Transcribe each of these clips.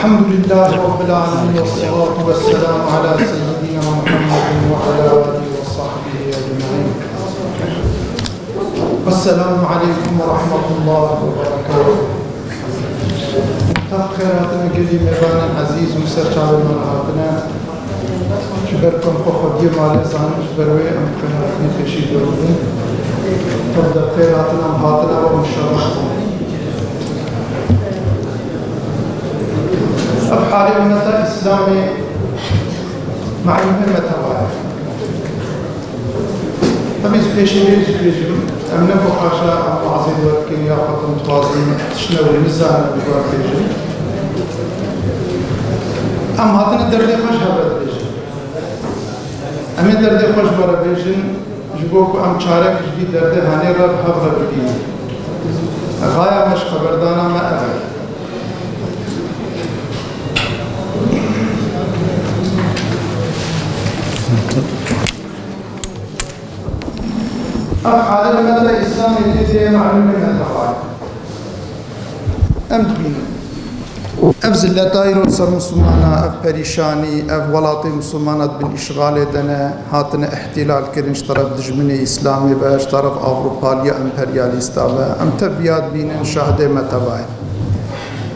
الحمد لله رب العالمين والصلاة والسلام على سيدنا محمد وعلى آله وصحبه أجمعين. السلام عليكم ورحمة الله وبركاته. خيراتنا قلي ميبان العزيز وسرچاو المرحاتنا جبركم خودي مالي زان جبروي ام خيراتنا خشي دورين تبدا خيراتنا مهاتنا ومشرفكم أبحار أمة الإسلام مع المهمة واحد. أميز بيشميز بيجم أمنا بخاشا أم عزيز وكين يا خطم توازين تشنو المزانة بجوار بيجم أم هاتنا دردي خوش هبت بيجم أمين دردي خوش برا بيجم جبوكو أم چارك جديد دردي هاني رب هبغة بگين غاية مش خبردانا ما أبد حالة المدى الإسلامي التي معلومة من التقاعد أمد بينا أفزل لطاير صار مسلمانا أف بريشاني أف ولاتي مسلمانات بن إشغال دنا هاتنا احتلال كرنش طرف دجمني إسلامي باش طرف أوروباليا إمبرياليستا أم تبيات بينا نشاهده متباين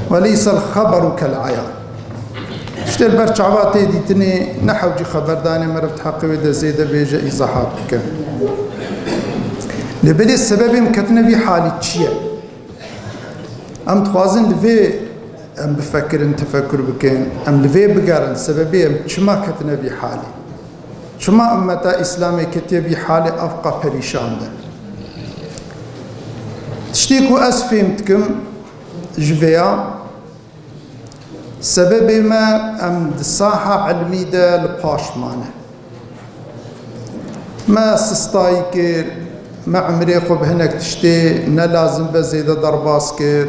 وليس الخبر كالعيان اشتر برچعواتي ديتني نحوجي خبرداني مرفت حقي ودا زيدا بيجا إيزاحات بك لبلي السبب مكتنا في حالي تشيا أم تخوازن لفي أم بفكر ان تفكر بكين أم لفي بقارن سببي أم شما كتنا في حالي شما أمتا إسلامي كتيا في حالي أفقى بريشان ده تشتيكو أسفيمتكم جفيا سببي ما أم الصاحة علمي ده لباشمانه ما سستاي كير ما عمري خب هناك تشتي نلازم بزيادة درباس كير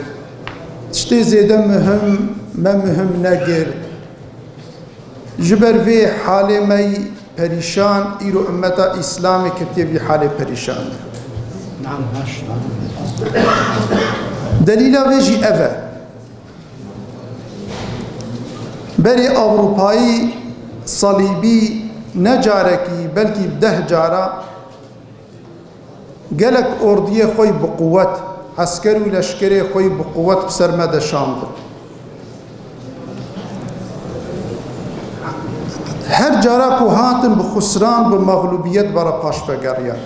تشتي زيادة مهم ما مهم نقر جبر في حالي مي بريشان إيرو أمتا إسلامي كتير في حالي بريشان نعم هاش دليل بيجي أفا بري أوروباي صليبي نجاركي بلكي بده جارة قالك أردية خوي بقوة عسكري ولشكري خوي بقوة بسر مدى شامل هر جارة كوهاتن بخسران بمغلوبية برا باش بقريان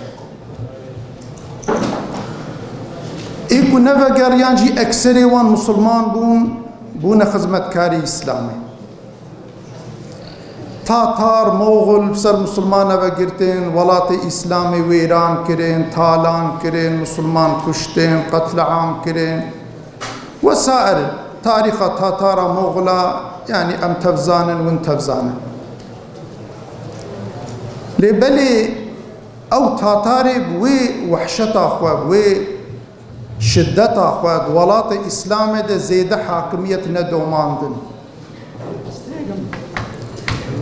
إيكو نفا قريان جي أكسري وان مسلمان بون خدمتكاري إسلامي تاتار موغل بسر مسلمان وگرتين ولاتي إسلامي ويران كرين تالان كرين مسلمان كشتين قتل عام كرين وسائر تاريخ تاتار موغلا يعني أم تفزانا وان تفزانا لبلي أو تاتاري بوي وحشتا أخوة بوي شدتا أخوة ولاتي إسلامي ده زيادة حاكمية ندومان دن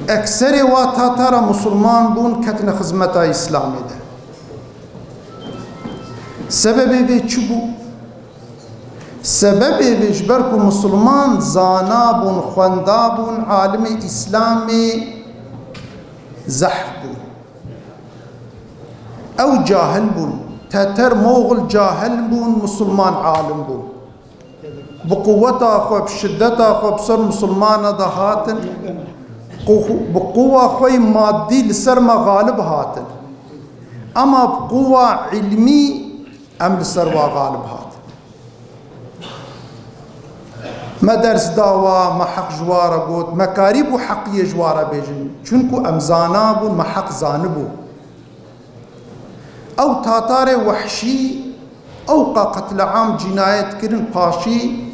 أكثر واتاتارا مسلمان بون كتن خدمتا إسلامي ده سببي في چبو سببي في جبركو مسلمان زانا بون خوندا بون عالم إسلامي زحف بون أو جاهل بون تاتر موغل جاهل بون مسلمان عالم بون بقوتا أخوة بشدتا أخوة بصر مسلمان دهاتن بقوة خوي مادي لسر ما غالب هاتن أما بقوة علمي أم لسر غالب هاتن ما درس داوا ما حق جوارا قوت ما كاريبو حقية جوارا بيجن چونكو أم زانابو ما حق زانبو أو تاتار وحشي أو قتل عام جناية كرن باشي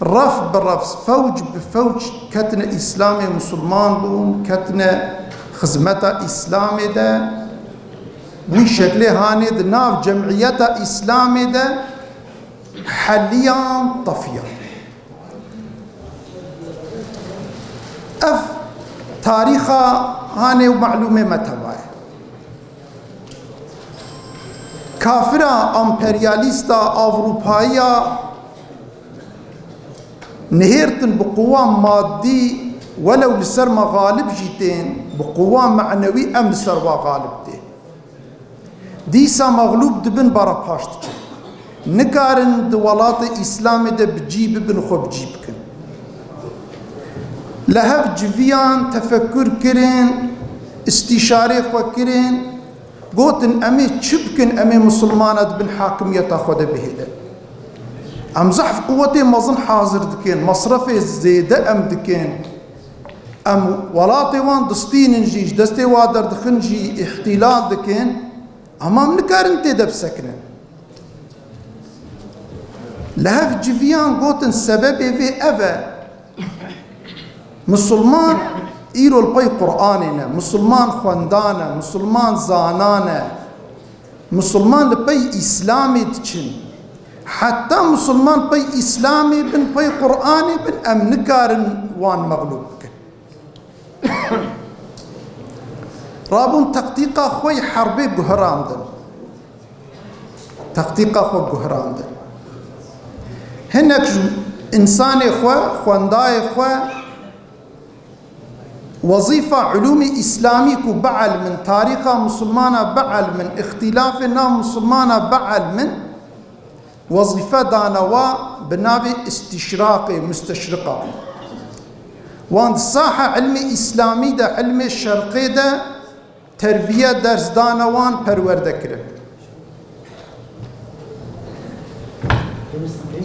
رف برف فوج بفوج كتنا إسلامي مسلمان بون كتنا خزمتا إسلامي ده وي شكله هاني ده ناف جمعيتا إسلامي ده حاليا طفيا أف تاريخا هاني ومعلومة متباية كافرة أمبرياليستا أوروبايا نهيرتن بقوة مادي ولو لسر ما غالب جيتين بقوة معنوي أم لسر غالبتين ديسا مغلوب دبن برا باشتك نكارن دولات إسلامي ده بجيب بن خو بجيبكن لهف جفيان تفكر كرين استشاري خو كرين قوتن أمي تشبكن أمي مسلمانات بن حاكمية خود بهيدا أم زحف قوتي مظن حاضر دكين مصرفي زيادة أم دكين أم ولاتي وان دستين نجيش دستي وادر دخنجي احتلال دكين أمام نكارن تيدا بسكنن لهف جفيان قوتن سببي في أفا مسلمان إيرو البي قرآننا مسلمان خواندانا مسلمان زانانا مسلمان البي إسلامي تشن حتى مسلمان بي إسلامي بن بي قرآني بن أم نكارن وان مغلوب رابون تقطيقا خوي حربي قهران دن تقطيقا خوي قهران دن هناك إنساني خوي خوانداي خوي وظيفة علومي إسلامي كو بعل من تاريخها مسلمانة بعل من اختلافنا مسلمانة بعل من وظيفة دانوا بنابي استشراقي مستشرقة وان الساحة علمي إسلامي دا علمي الشرقي دا تربية درس دانوان پرورده كره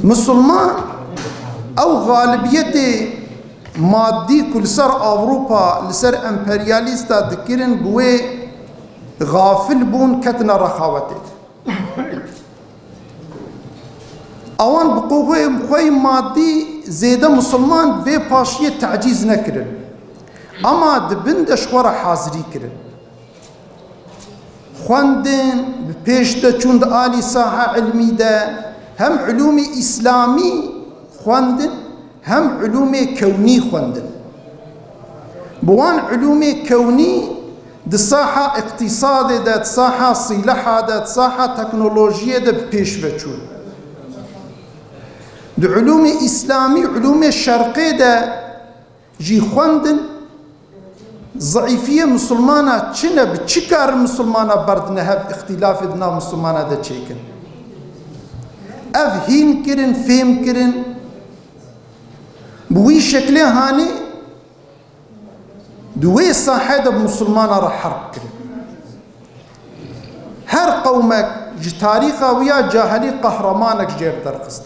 مسلمان أو غالبية مادي كل سر أوروبا لسر امبرياليستا دكرن بوي غافل بون كتنا رخاوته اوان بقوه مخوي مادي زيدا مسلمان في باشية تعجيز نكرن اما دبندش خورا حاضري كرن خواندن بپیشتا چوند آلی ساحة علمي دا هم علومي إسلامي خواندن هم علومي كوني خواندن بوان علومي كوني دي ساحة اقتصادي دا ساحة صلاحة دا ساحة تكنولوجيا دا بپیش بچون دي علومي إسلامي علومي شرقي دا جي خواندن ضعيفية مسلمانة چنه بچكار مسلمانة بردنها باختلاف دنا مسلمانة دا چيكن اف هين كرن فهم كرن بوي شكله هاني دوي صاحب مسلمانة رح حرب كرن هر قومك جي تاريخا ويا جاهلي قهرمانك جير درخست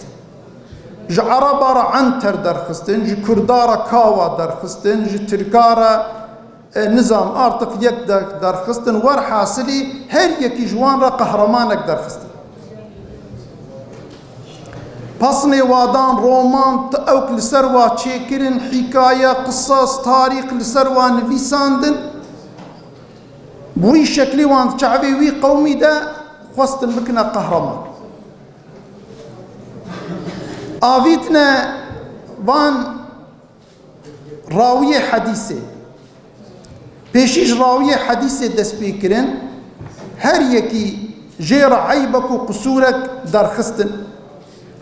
جي عربا عنتر درخستن جي كردارا كاوا درخستن جي تركارا نظام ارتق يك درخستن ور حاصلي هر يكي جوان را قهرمانك درخستن پسني وادان رومان اوك لسروا تشيكرن حكاية قصص تاريخ لسروا نفيساندن بوي شكلي وان شعبي وي قومي دا خواستن بكنا قهرمان آفيتنا وان راوية حديثة بيشيش راوية حديثة دس بيكرن هر يكي جير عيبك وقصورك درخستن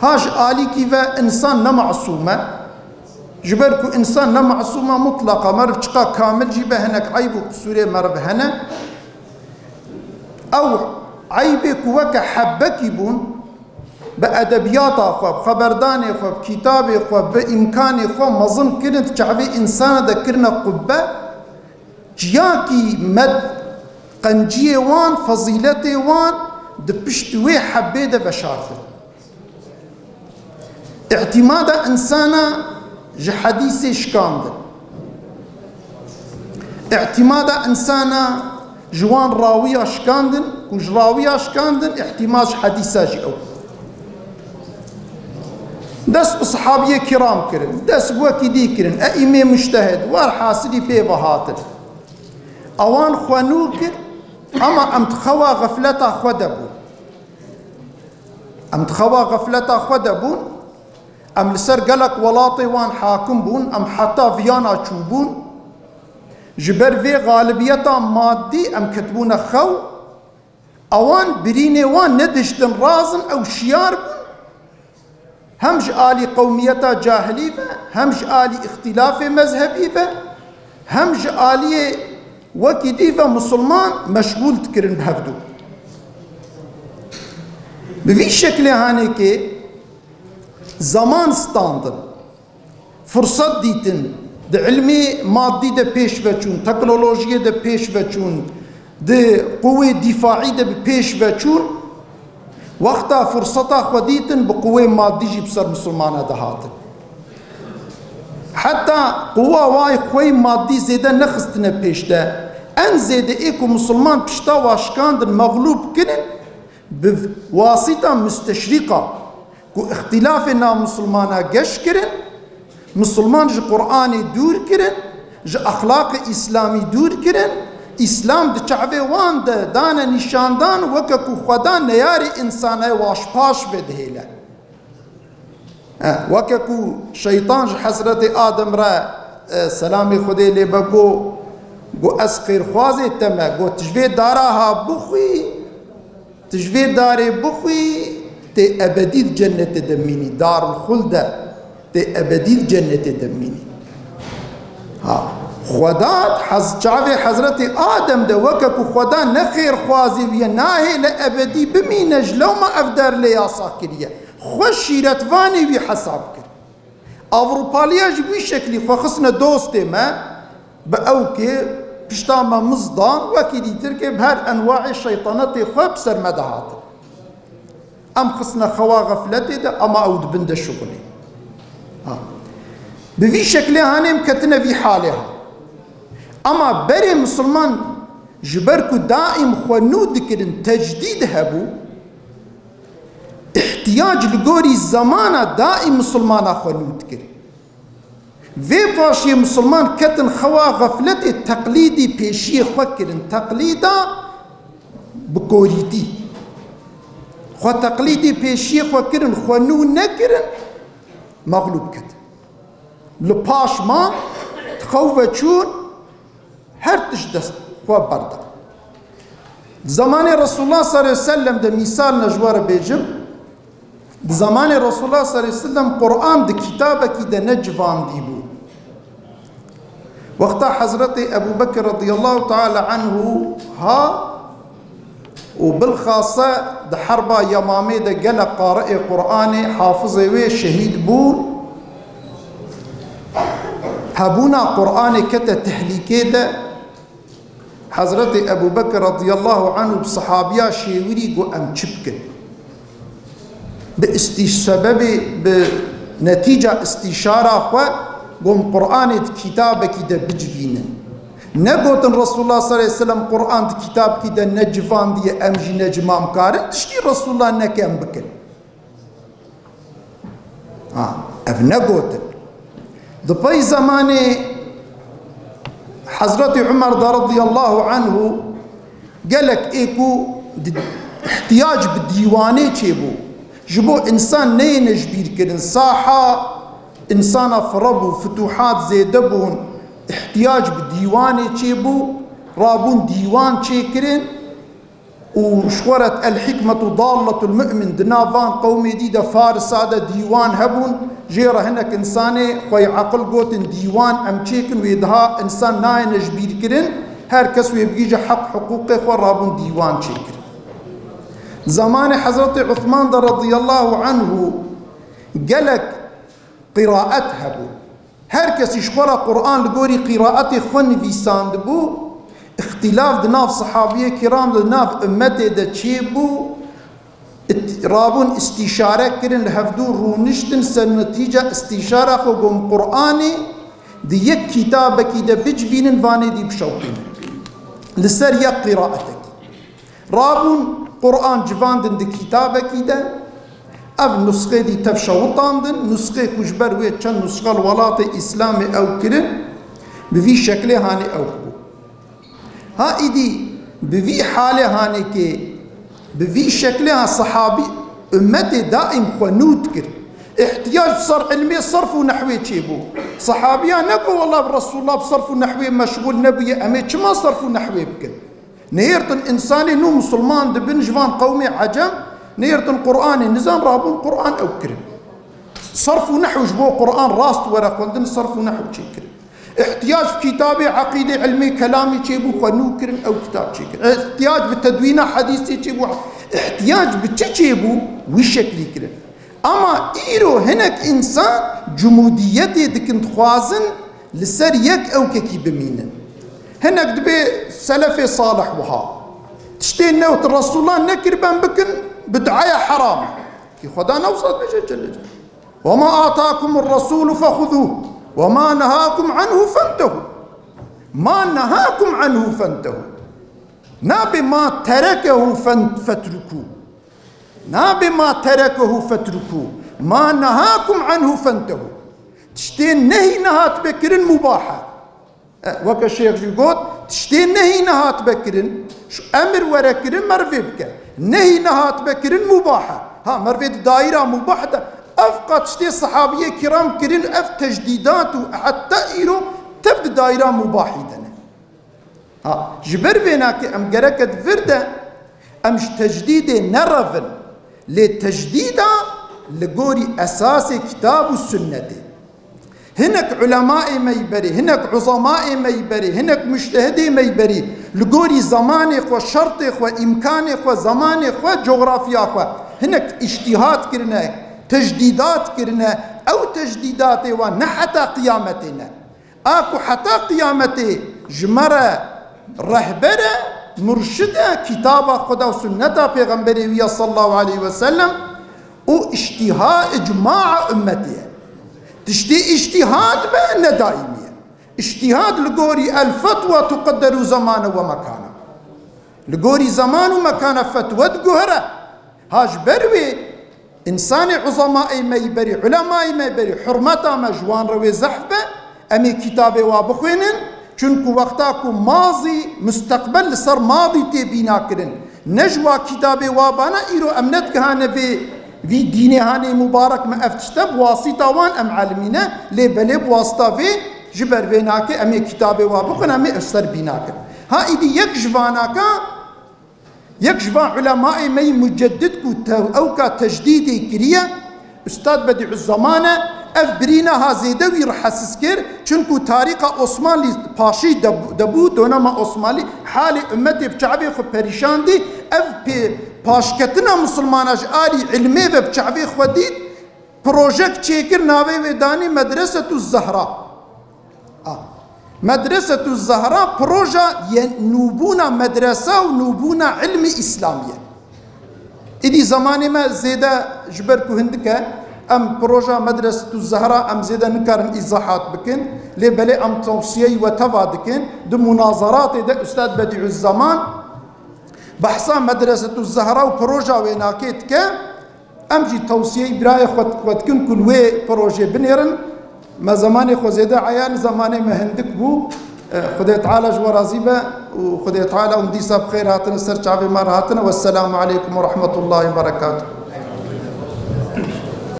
هاش آليكي إنسان نمعصومة جبركو إنسان نمعصومة مطلقة مرف شقا كامل جيبه هناك عيب وقصوري مرف هنا أو عيبك وكا حبك يبون بأدبيات أخوة بخبردان أخوة بكتاب أخوة بإمكان أخوة مظن كنت شعبي إنسان ذكرنا قبة جياكي مد قنجية وان فضيلتي وان دبشتوي حبيدة بشارته اعتماد إنسانا جحديث شكاندن اعتماد إنسانا جوان راوية شكاندن كوج راوية شكاندن احتماج حديثة جي أو دس بصحابية كرام كرن دس بوكي دي كرن أئمة مجتهد وارحاسلي بيبهاتن أوان خوانوكر أما أمتخوا غفلتا خودبون أمتخوا غفلتا خودبون أم لسر قلق ولاطي وان حاكم بون أم حتى فيانا تشوبون جبر في غالبيتا مادي أم كتبون خو أوان بريني وان ندشتن رازن أو شيار بون همج آلي قوميتا جاهلي همج آلي اختلاف مذهبي همج آلي وكديفا مسلمان مشغول تكرن بهفدو بفي شكل هانيكي زمان ستاندن فرصت ديتن ده علمي مادي ده پیش وچون تکنولوژی ده پیش وچون ده قوة دفاعي ده پیش وچون وقتا فرصتا خوديتن بقوة مادي جي بسر مسلمانة دهاتن حتى قوة واي قوة مادي زيدا نخستنا پیش ده ان زيدا ايكو مسلمان پشتا واشكاندن مغلوب كنن بواسطة مستشرقة كو اختلافنا مسلمانا قش كرن مسلمان جي قرآني دور كرن جي أخلاق إسلامي دور كرن إسلام دي چعوه وان ده دانا نشاندان وككو خدان نياري إنساني واش باش بدهيلا وككو شيطان جي حسرت آدم را سلامي خده لبا گو أسخير خوازي تما گو تجوه داراها بخوي تجوه داري بخوي تي أبدي جنة دميني دار الخلدة تي أبدي جنة دميني ها خدات چاوه حضرت آدم ده وككو خدا نخير خوازي ويا ناهي لأبدي بمينج لو ما أفدر لياسا كريا خوش شيرتواني وي حساب كر أوروباليا جبوي شكلي خصنا دوستي ما بأوكي بشتاما مصدان وكي دي تركي بهر أنواع الشيطانات خواب سر مدهات أم خصنا خوا غفلتي ده أما أود بند الشغلي بفي شكل هاني مكتنا في حالها أما بري مسلمان جبركو دائم خونود كرن تجديد هبو احتياج لقوري الزمانة دائم مسلمان خونود كرن في باشي مسلمان كتن خوا غفلتي تقليدي بيشي خوكرن تقليدا بكوريتي خو تقليدي بيشي خوكرن خونو نكرن مغلوب كتن لباش ما تخوفة شون هرتش دست خوا بردا زمان رسول الله صلى الله عليه وسلم ده مثال نجوار بيجم زمان رسول الله صلى الله عليه وسلم قرآن ده كتابة ده نجوان ديبو وقتا حضرت أبو بكر رضي الله تعالى عنه ها وبالخاصة ده حربة يمامي ده قال قارئ قرآن حافظ وي شهيد بول هبونا قرآن كتا تحليكي ده حضرت أبو بكر رضي الله عنه بصحابيا شيوري قو أم چبكن سبب بنتيجة استشارة خوا قوم قرآن كتابك ده بجفين نقوتن رسول الله صلى الله عليه وسلم قرآن كتابك ده نجفان دي أمجي نجمام كارن تشكي رسول الله نكام بكن أف نقوتن دبي زماني حضرت عمر رضي الله عنه قالك ايكو احتياج بالديواني تشيبو جبو انسان نينج بير كرن صاحة انسان فربو فتوحات زيدبون احتياج بالديواني تشيبو رابون ديوان تشيكرن وشورت الحكمة ضالة المؤمن دنافان قومي دي دا فارس هذا ديوان هبون جيرا هناك إنساني خوي عقل قوتن ديوان أم تشيكن ويدها إنسان ناين جبير كرن هر كس ويبقيجا حق حقوقه خو رابون ديوان تشيكرن زمان حضرت عثمان رضي الله عنه قالك قراءة هبو هر كس يشخورا قرآن لقوري قراءة خون فيسان دبو اختلاف دناف صحابية كرام دناف امته دا تشيبو رابون استشارة كرن لهفدو رونشتن سن نتيجة استشارة خوكم قرآني دي يك كتابك دا بجبين فاني دي بشوقين لسر يك قراءتك رابون قرآن جفاندن دي كتابك دا اف نسخة دي تفشوطاندن نسخة كجبر ويه چند نسخة الولاة اسلامي او كرن بفي شكله هاني او ها ايدي بفي حالة هاني كي بفي شكلها صحابي امتي دائم خنود كر احتياج صار علمي صرف ونحوي تشيبو صحابيا نبو والله برسول الله بصرف ونحوي مشغول نبي امي ما صرف ونحوي بكن نيرتن انساني نو مسلمان دبن جوان قومي عجم نيرتن قرآن النظام رابون قرآن او كرم صرف ونحو جبو قرآن راست ورق وندن صرف ونحو شكر احتياج كتابة عقيدة علمي كلامي تشيبو خنوكر أو كتاب شكر احتياج بالتدوين حديثي تشيبو احتياج بتشيبو وشكل كرن أما إيرو هناك إنسان جموديته دكنت خوازن لسر يك أو كي بمينن هناك دبي سلفي صالح وها تشتين نوت الرسول الله نكر بان بكن بدعاية حرام كي خدا نوصل بجل جل وما آتاكم الرسول فخذوه وما نهاكم عنه فانتهوا ما نهاكم عنه فانتهوا نابي ما تركه فاتركوه نابي ما تركه فاتركوه ما نهاكم عنه فانتهوا تشتين نهي نهات بكرن مباحة وك الشيخ يقول تشتين نهي نهات بكرن أمر وركرن مرفي بك نهي نهات بكرن مباحة ها مرفي دائرة مباحة أفقى تشتي صحابية كرام كرن أف تجديدات حتى إيرو تبدأ دائرة مباحة دنا ها جبر بيناك أم جركت فردة أمش تجديد نرفن للتجديد لقوري أساس كتاب السنة هناك علماء ما يبري هناك عظماء ما يبري هناك مجتهدي ما يبري لقوري زمانك وشرطك وإمكانك وزمانك وجغرافياك هناك اجتهاد كرنا تجديدات كرنا أو تجديدات ونحت قيامتنا أكو حتى قيامتي جمرة رهبرة مرشدة كتابة خدا وسنة پیغمبري صلى الله عليه وسلم واجتهاد إجماع أمتي تشتي اجتهاد بأن دائمية اجتهاد لقوري الفتوى تقدر زمان ومكان لقوري زمان ومكان فتوى تقهرة هاج بروي إنسان عظماء ما يبري علماء ما يبري حرمتا ما جوان روي زحفة أمي كتابي وابخوينن چونكو وقتاكو ماضي مستقبل لسر ماضي تبينا كرن نجوا كتابي وابانا إيرو أمنتك هانا في ديني هاني مبارك ما افتشتا بواسطة وان أم عالمينة لي بلي بواسطة في جبر بيناك أمي كتابي وابخون أمي أسر بيناك ها إيدي يك جوان علماء مي مجددكو أو كتجديدي كريا أستاذ بديع الزمانة اف برينا ها زيدوي رحسس كر چونكو تاريخ عثماني باشي دبو دونما عثماني حال امتي بشعبي خو پريشان دي اف پاشكتنا مسلماناج آلي علمي بشعبي خو ديد بروجيكت چيكر ناوي وداني مدرسة الزهراء مدرسة الزهراء بروجا نوبونا مدرسة ونوبونا علمي إسلامية إدي زماني ما زيدا جبركو هندكا أم بروجا مدرسة الزهراء أم زيدا نكارن إيضاحات بكن لبلي أم توصية وتفا دكن دو مناظرات دا أستاذ بديع الزمان بحثا مدرسة الزهراء وبروجا ويناكيت كا أم جي توصية براي خوتكن كل وي بروجي بنيرن ما زماني خو زيدا عيان زماني ما هندك بو خدای تعالی جوارازی به و خدای تعالی اندیسا بخیر هاتن سر چاوی مار هاتن والسلام عليكم ورحمة الله وبركاته.